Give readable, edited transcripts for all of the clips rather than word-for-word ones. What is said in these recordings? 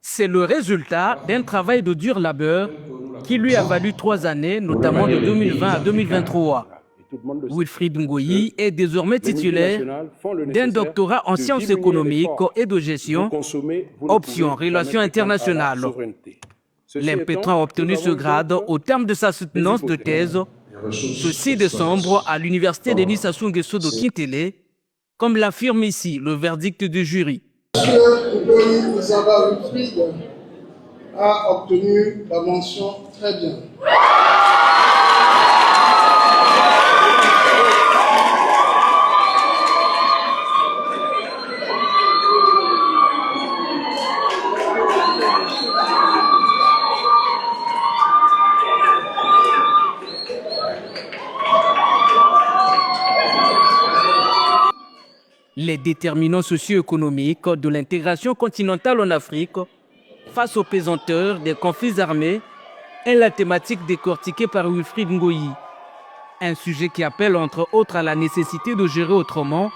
C'est le résultat d'un travail de dur labeur qui lui a valu 3 années, notamment de 2020 à 2023. Wilfried Ngoyi est désormais titulaire d'un doctorat en sciences économiques et de gestion, option relations internationales. L'impétrant a obtenu ce grade au terme de sa soutenance de thèse ce 6 décembre à l'université Denis Sassou Nguesso de Kintele, comme l'affirme ici le verdict du jury. Monsieur Ngoyi Isaba Wilfried a obtenu la mention très bien. Les déterminants socio-économiques de l'intégration continentale en Afrique face aux pesanteurs des conflits armés est la thématique décortiquée par Wilfried Ngoyi. Un sujet qui appelle entre autres à la nécessité de gérer autrement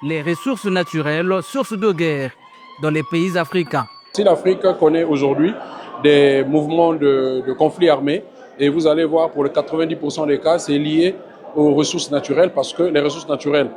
les ressources naturelles, sources de guerre dans les pays africains. Si l'Afrique connaît aujourd'hui des mouvements de conflits armés, et vous allez voir pour le 90% des cas, c'est lié aux ressources naturelles parce que les ressources naturelles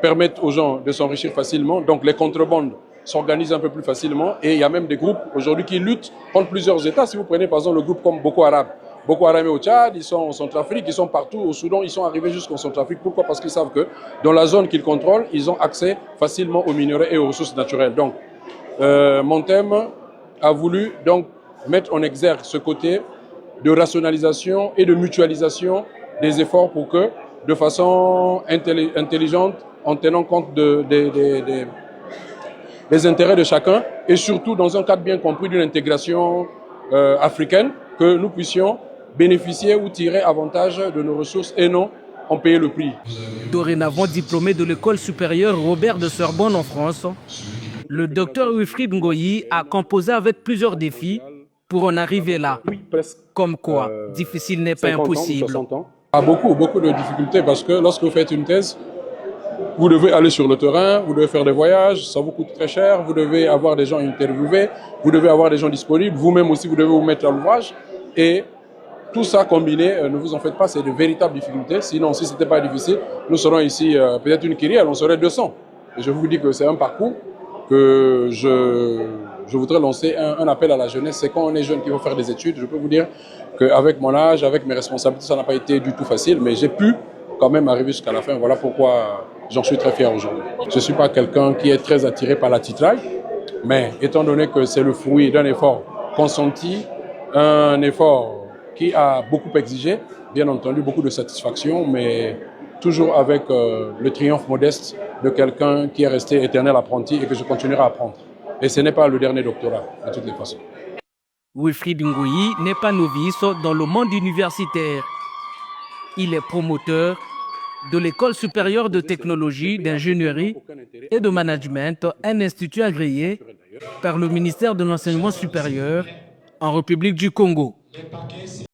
permettent aux gens de s'enrichir facilement, donc les contrebandes s'organisent un peu plus facilement et il y a même des groupes aujourd'hui qui luttent contre plusieurs États. Si vous prenez par exemple le groupe comme Boko Haram. Boko Haram est au Tchad, ils sont en Centrafrique, ils sont partout au Soudan, ils sont arrivés jusqu'en Centrafrique. Pourquoi? Parce qu'ils savent que dans la zone qu'ils contrôlent, ils ont accès facilement aux minerais et aux ressources naturelles. Donc, mon thème a voulu donc mettre en exergue ce côté de rationalisation et de mutualisation des efforts pour que, de façon intelligente, en tenant compte des intérêts de chacun et surtout dans un cadre bien compris d'une intégration africaine, que nous puissions bénéficier ou tirer avantage de nos ressources et non en payer le prix. Dorénavant diplômé de l'école supérieure Robert de Sorbonne en France, le docteur Wilfried Ngoyi a composé avec plusieurs défis pour en arriver là. Comme quoi, difficile n'est pas impossible. Beaucoup de difficultés parce que lorsque vous faites une thèse, vous devez aller sur le terrain, vous devez faire des voyages, ça vous coûte très cher, vous devez avoir des gens interviewés, vous devez avoir des gens disponibles, vous-même aussi vous devez vous mettre à l'ouvrage. Et tout ça combiné, ne vous en faites pas, c'est de véritables difficultés. Sinon, si ce n'était pas difficile, nous serons ici peut-être une kyrielle, on serait 200. Et je vous dis que c'est un parcours que je voudrais lancer un appel à la jeunesse. C'est quand on est jeune qu'il faut faire des études. Je peux vous dire qu'avec mon âge, avec mes responsabilités, ça n'a pas été du tout facile, mais j'ai pu quand même arriver jusqu'à la fin. Voilà pourquoi j'en suis très fier aujourd'hui. Je ne suis pas quelqu'un qui est très attiré par la titraille, mais étant donné que c'est le fruit d'un effort consenti, un effort qui a beaucoup exigé, bien entendu beaucoup de satisfaction, mais toujours avec le triomphe modeste de quelqu'un qui est resté éternel apprenti et que je continuerai à apprendre. Et ce n'est pas le dernier doctorat, de toutes les façons. Wilfried Ngoyi n'est pas novice dans le monde universitaire. Il est promoteur de l'École supérieure de technologie, d'ingénierie et de management, un institut agréé par le ministère de l'Enseignement supérieur en République du Congo.